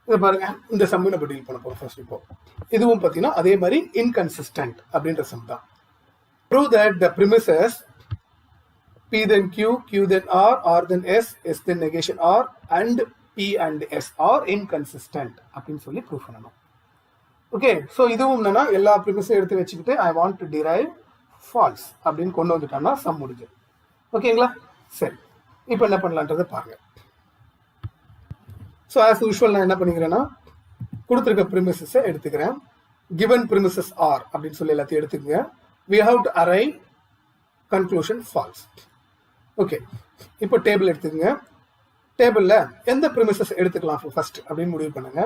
இதை பாருங்க, இந்த சம் நம்ம டீல் பண்ண போறோம் ஃபர்ஸ்ட். இப்போ இதுவும் பார்த்தீங்கன்னா அதே மாதிரி இன்கன்சிஸ்டன்ட் அப்படின்ற சம் தான். Prove that the premises P then Q, Q then R then S, S then negation R and P and S are inconsistent அப்படின்னு சொல்லி ப்ரூவ் பண்ணணும். ஓகே, ஸோ இதுவும் என்னன்னா எல்லா ப்ரிமிஸும் எடுத்து வச்சுக்கிட்டு I want to derive false அப்படின்னு கொண்டு வந்துட்டோம்னா சம் முடிஞ்சு. ஓகேங்களா? சரி, இப்போ என்ன பண்ணலான்றதை பாருங்க. ஸோ ஆஸ் யூஷுவல் நான் என்ன பண்ணிக்கிறேன்னா கொடுத்துருக்க ப்ரிமிசஸை எடுத்துக்கிறேன். கிவன் ப்ரிமிசஸ் ஆர் அப்படின்னு சொல்லி எல்லாத்தையும் எடுத்துக்கங்க. we have to arrive conclusion false. Okay, இப்போ டேபிள் எடுத்துக்கங்க. டேபிளில் எந்த ப்ரிமிசஸ் எடுத்துக்கலாம் ஃபர்ஸ்ட் அப்படின்னு முடிவு பண்ணுங்க.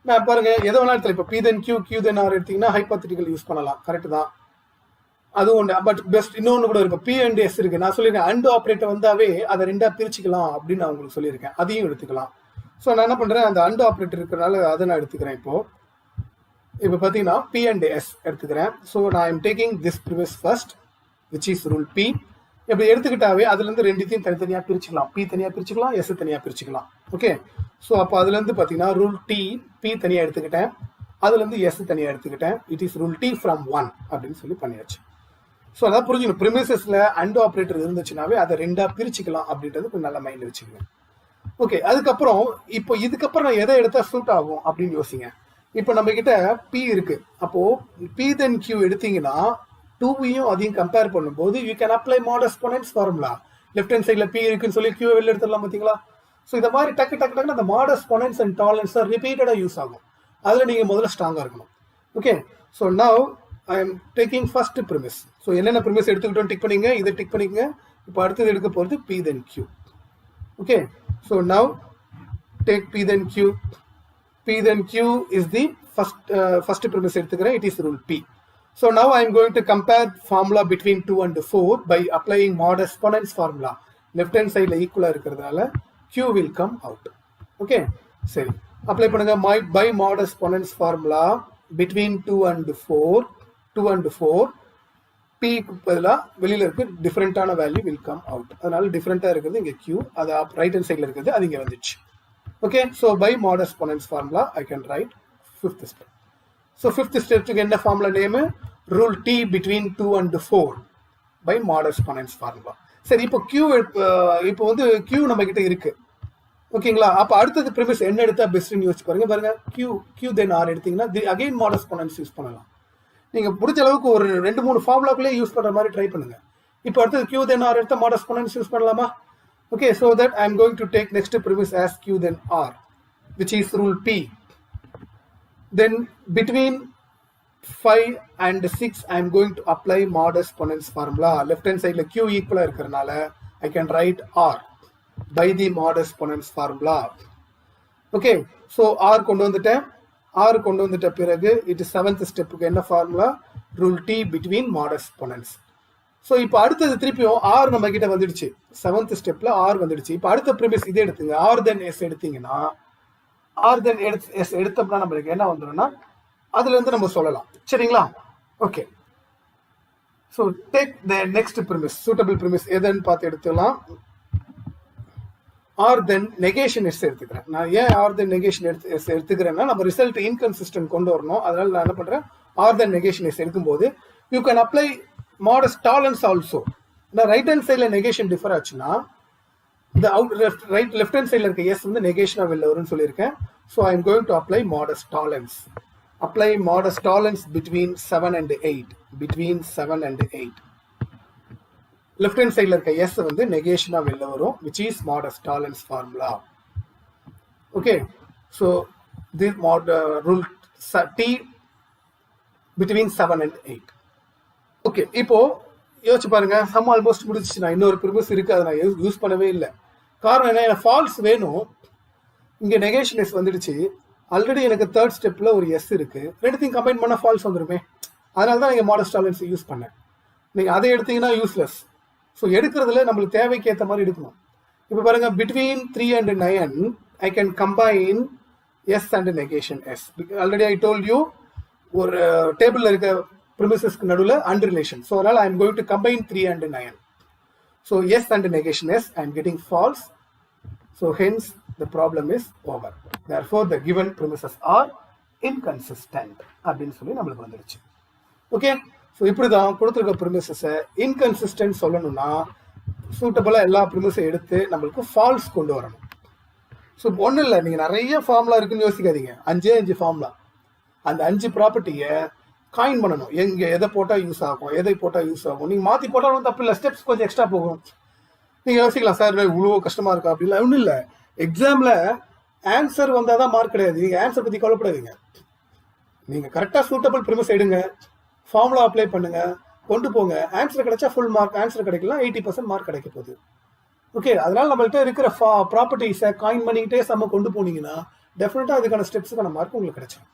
நான் பாருங்க எதை வேணாலும் எடுத்துல. இப்போ P then Q, Q then R எடுத்தீங்கன்னா ஹைபாத்தட்டிக்கல் யூஸ் பண்ணலாம், கரெக்ட் தான். அதுவும் ஒன்று. பட் பெஸ்ட் இன்னொன்று கூட இருக்கு, P and S இருக்கு. நான் சொல்லியிருக்கேன் அண்ட் ஆப்ரேட்டர் வந்தாவே அதை ரெண்டா பிரிச்சுக்கலாம் அப்படின்னு நான் உங்களுக்கு சொல்லியிருக்கேன், அதையும் எடுத்துக்கலாம். ஸோ நான் என்ன பண்ணுறேன், அந்த அண்ட் ஆப்ரேட்டர் இருக்கிறனால அதை நான் எடுத்துக்கிறேன். இப்போ பார்த்தீங்கன்னா P and S எடுத்துக்கிறேன். ஸோ நான் I'm taking this premise first which is rule P. இப்படி எடுத்துக்கிட்டாவே அதுலேருந்து ரெண்டுத்தையும் தனித்தனியாக பிரிச்சுக்கலாம். P தனியாக பிரிச்சுக்கலாம், S தனியாக பிரிச்சுக்கலாம். ஓகே, ஸோ அப்போ அதுலேருந்து பார்த்தீங்கன்னா ரூல் T P தனியாக எடுத்துக்கிட்டேன், அதுலேருந்து S தனியாக எடுத்துக்கிட்டேன். It is rule T from 1 அப்படின்னு சொல்லி பண்ணியாச்சு. ஸோ அதான் புரிஞ்சுக்கணும், ப்ரிமிசஸில் அண்ட் ஆப்ரேட்டர் இருந்துச்சுனாவே அதை ரெண்டாக பிரிச்சுக்கலாம் அப்படின்றது கொஞ்சம் நல்ல மைண்டில் வச்சுக்கோங்க. ஓகே, அதுக்கப்புறம் இப்போ இதுக்கப்புறம் நான் எதை எடுத்தால் சூட் ஆகும் அப்படின்னு யோசிங்க. இப்போ நம்ம கிட்ட P இருக்கு. அப்போ P then Q எடுத்தீங்கன்னா 2வையும் அதையும் கம்பேர் பண்ணும்போது you can apply modus ponens formula. Left hand சைடில் P இருக்குன்னு சொல்லி Q வெளில எடுத்துடலாம், பார்த்தீங்களா? ஸோ இந்த மாதிரி டக்கு டக்கு டக்குன்னு அந்த மாட் எக்ஸ்போனன்ட்ஸ் அண்ட் டாலரன்ஸ் ரிப்பீட்டடாக யூஸ் ஆகும். அதில் நீங்கள் முதல்ல ஸ்ட்ராங்காக இருக்கணும். Okay, so now I am taking first premise. So என்னென்ன ப்ரிமிஸ் எடுத்துக்கிட்டோம் டிக் பண்ணிங்க, இதை டிக் பண்ணிக்கங்க. இப்போ அடுத்தது எடுக்க போகிறது P then Q. Okay, so now take P then Q. P then Q is the first premise எடுத்துக்கிறேன். It is rule P. So now I am going to compare formula between 2 and 4 by applying mod exponents formula. Left hand side equal இருக்கிறதுனால Q will come out. Okay, சரி, apply பண்ணுங்க. by mod exponents formula between 2 and 4 P பதிலாக வெளியில் இருக்கு டிஃப்ரெண்டான value will come out. அதனால டிஃப்ரெண்டாக இருக்கிறது இங்கே Q, அது ரைட் ஹேண்ட் சைடில் இருக்கிறது அது இங்கே வந்துச்சு. Okay, so by mod exponents formula I can write fifth step. So fifth step க்கு என்ன formula name? Rule T between 2 and 4 by mod exponents formula. சரி, இப்போ இப்போ வந்து Q நம்ம கிட்ட இருக்கு. ஓகேங்களா? அப்போ அடுத்தது ப்ரிமிஸ் என்ன எடுத்தா பெஸ்ட்னு யோசிச்சு பாருங்க. Q then R எடுத்தீங்கன்னா அகைன் mod exponents யூஸ் பண்ணலாம். நீங்க முடிஞ்ச அளவுக்கு ஒரு 2-3 ஃபார்முலாக்குள்ளே யூஸ் பண்ற மாதிரி ட்ரை பண்ணுங்க. இப்போ அடுத்தது Q then R எடுத்தா mod exponents யூஸ் பண்ணலாமா? Okay, so that I am going to take next premise as Q then R, which is rule P. Then between 5 and 6 I am going to apply mod exponents formula. Left hand side Q equal இருக்கிறனால I can write R by the mod exponents formula. Okay, so R கொண்டு வந்துட்ட பிறகு it is 7th step க்கு என்ன formula? Rule T between mod exponents. So இப்போ அடுத்தது திருப்பியும் R நம்ம கிட்ட வந்துடுச்சு. 7th ஸ்டெப்ல R வந்துடுச்சு. இப்போ அடுத்த ப்ரிமிஸ் இதே எடுத்துங்க. R then S எடுத்தீங்கன்னா R then S எடுத்தோம்னா நம்மளுக்கு என்ன வந்துடும்னா அதுல இருந்து நம்ம சொல்லலாம். சரிங்களா? Okay, so take the next premise, suitable premise எதுன்னு பார்த்து எடுத்துக்கலாம். R then negation S எடுத்துக்கிறேன். நான் ஏன் R then negation S எடுத்துக்கிறேன்னா நம்ம ரிசல்ட் இன்கன்சிஸ்டன்ட் கொண்டு வரணும். அதனால நான் என்ன பண்றேன், R then negation S எடுக்கும்போது you can apply mod tolerance also. நான் ரைட் ஹேண்ட் சைடில் நெகேஷன் டிஃபர் ஆச்சுன்னா இந்த லெஃப்ட் ஹேண்ட் சைடில் இருக்க எஸ் வந்து நெகேஷனாக வெளில வரும்னு சொல்லியிருக்கேன். So I am going to apply modus tolerance. Apply modus tolerance between 7 and 8. Between 7 and 8. Left hand சைடில் இருக்க எஸ் வந்து நெகேஷனாக வெளில வரும், which is modus tolerance formula. Okay, so this rule T between 7 and 8. Okay, இப்போ யோசிச்சு பாருங்க, some almost முடிச்சு. நான் இன்னொரு ப்ரிமிஸ் இருக்கு, அதை நான் யூஸ் பண்ணவே இல்லை. காரணம் என்ன, எனக்கு ஃபால்ஸ் வேணும். இங்கே நெகேஷன் எஸ் வந்துடுச்சு. ஆல்ரெடி எனக்கு தேர்ட் ஸ்டெப்ல ஒரு எஸ் இருக்கு. ரெண்டுத்தையும் கம்பைன் பண்ணால் ஃபால்ஸ் வந்துருமே. அதனால தான் நீங்கள் மாடஸ் டாலரன்ஸ் யூஸ் பண்ணேன். நீங்கள் அதை எடுத்தீங்கன்னா யூஸ்லெஸ். ஸோ எடுக்கிறதுல நம்மளுக்கு தேவைக்கு ஏற்ற மாதிரி எடுக்கணும். இப்போ பாருங்க, between 3 and 9 I can combine S and negation S. Already I told you ஒரு டேபிளில் இருக்க ப்ரிமிசஸ்க்கு நடுவில் அண்ட் ரிலேஷன். ஸோ அதனால் I am going to combine 3 and 9. So yes and negation yes, I am getting false. So hence the problem is over. therefore the given premises are inconsistent அப்படின்னு சொல்லி நம்மளுக்கு வந்துருச்சு. ஓகே, ஸோ இப்படிதான் கொடுத்துருக்க ப்ரிமிசஸை inconsistent சொல்லணும்னா சூட்டபிளாக எல்லா ப்ரிமிஸை எடுத்து நம்மளுக்கு ஃபால்ஸ் கொண்டு வரணும். ஸோ ஒன்றும் இல்லை, நீங்கள் நிறைய ஃபார்முலா இருக்குன்னு யோசிக்காதீங்க. 5 ஃபார்முலா, அந்த 5 ப்ராப்பர்ட்டியை காயின் பண்ணணும். எங்கே எதை போட்டால் யூஸ் ஆகும், எதை போட்டால் யூஸ் ஆகும். நீங்கள் மாற்றி போட்டாலும் தப்பு இல்லை, ஸ்டெப்ஸ் கொஞ்சம் எக்ஸ்ட்ரா போகும். நீங்கள் யோசிக்கலாம், சார் இவ்வளோ கஷ்டமாக இருக்கா அப்படிலாம். ஒன்றும் இல்லை, எக்ஸாமில் ஆன்சர் வந்தால் தான் மார்க் கிடையாது. நீங்கள் ஆன்சர் பற்றி கவலைப்படாதீங்க. நீங்கள் கரெக்டாக சூட்டபிள் ப்ரிமிஸ் எடுங்க, ஃபார்முலா அப்ளை பண்ணுங்க, கொண்டு போங்க. ஆன்சர் கிடைச்சா ஃபுல் மார்க், ஆன்சர் கிடைக்கலாம் 80% மார்க் கிடைக்க போகுது. ஓகே, அதனால நம்மள்கிட்ட இருக்கிற ப்ராப்பர்ட்டிஸை காயின் பண்ணிக்கிட்டே சம்ம கொண்டு போனீங்கன்னா டெஃபினட்டாக அதுக்கான ஸ்டெப்ஸுக்கான மார்க் உங்களுக்கு கிடைச்சிடும்.